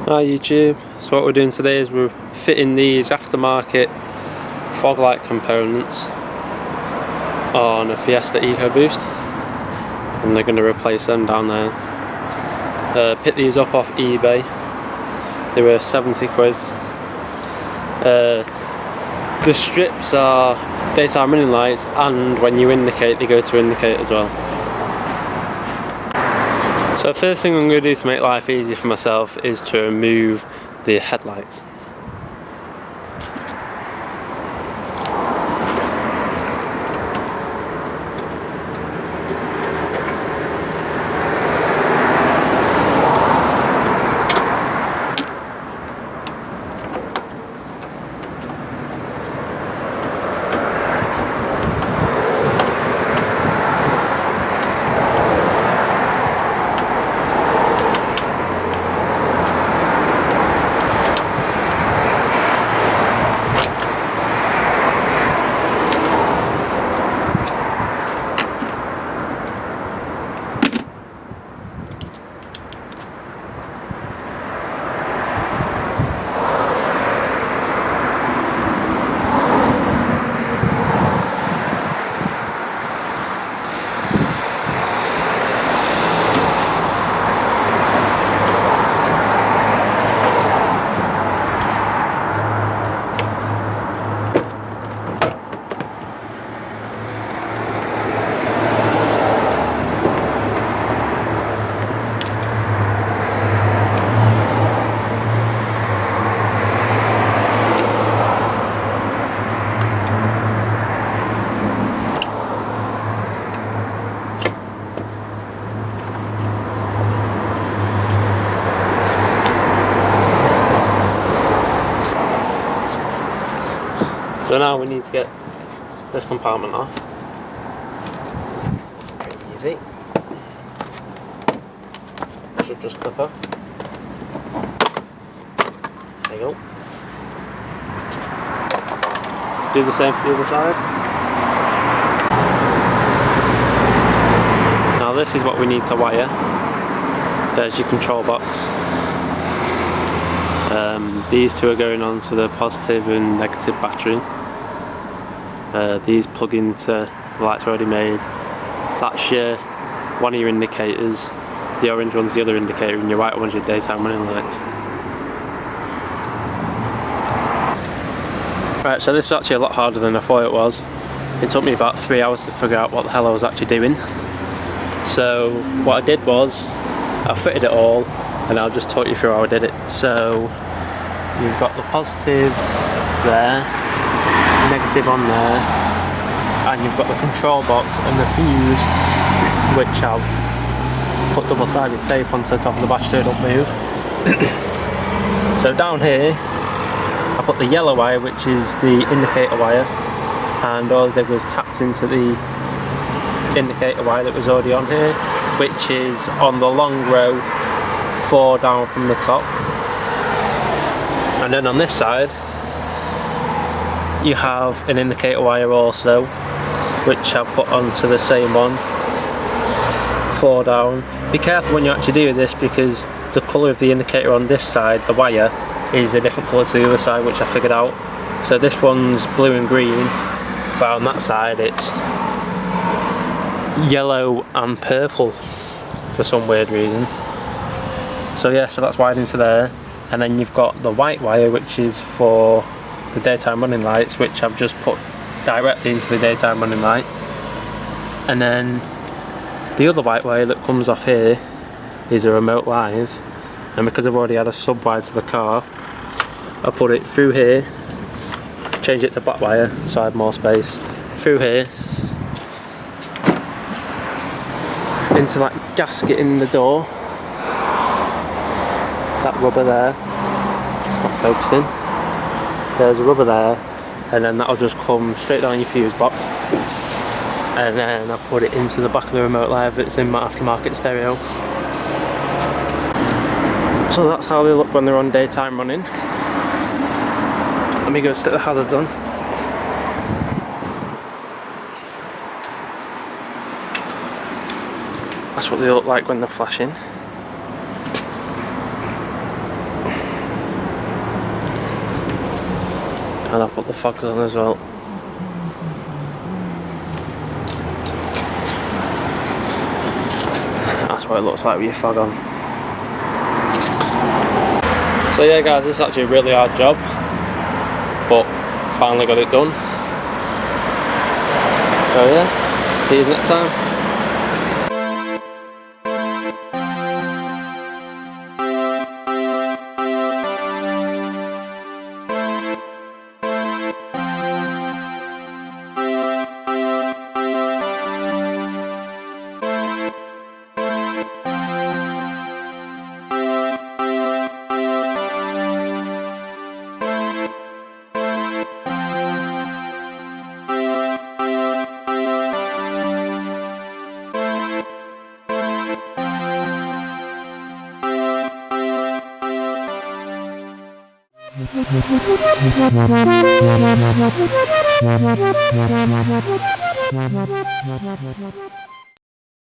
Hi YouTube, so what we're doing today is we're fitting these aftermarket fog light components on a Fiesta Ecoboost, and they're going to replace them down there. Picked these up off eBay, they were 70 quid. The strips are daytime running lights, and when you indicate they go to indicate as well. So the first thing I'm going to do to make life easy for myself is to remove the headlights. So now we need to get this compartment off. Very easy. Should just clip up. There you go. Do the same for the other side. Now this is what we need to wire. There's your control box. These two are going on to the positive and negative battery. These plug into the lights already made. That's your one of your indicators. The orange one's the other indicator, and your white one's your daytime running lights. Right, so this is actually a lot harder than I thought it was. It took me about 3 hours to figure out what the hell I was actually doing. So what I did was, I fitted it all, and I'll just talk you through how I did it. So you've got the positive there, negative on there, and you've got the control box and the fuse, which I've put double-sided tape onto the top of the battery so it don't move. So down here I put the yellow wire, which is the indicator wire, and all I did was tapped into the indicator wire that was already on here, which is on the long row 4 down from the top. And then on this side you have an indicator wire also, which I've put onto the same one, 4 down. Be careful when you actually do this, because the colour of the indicator on this side, the wire, is a different colour to the other side, which I figured out. So this one's blue and green, but on that side it's yellow and purple for some weird reason. So yeah, so that's wired into there. And then you've got the white wire, which is for the daytime running lights, which I've just put directly into the daytime running light. And then the other white wire that comes off here is a remote live, and because I've already had a sub wire to the car, I put it through here, change it to black wire so I have more space, through here into that gasket in the door, that rubber there, it's not focusing, there's a rubber there, and then that'll just come straight down your fuse box, and then I put it into the back of the remote live that's in my aftermarket stereo. So that's how they look when they're on daytime running. Let me go stick the hazards on. That's what they look like when they're flashing. And I put the fogs on as well. That's what it looks like with your fog on. So yeah guys, this is actually a really hard job, but finally got it done. So yeah, see you next time.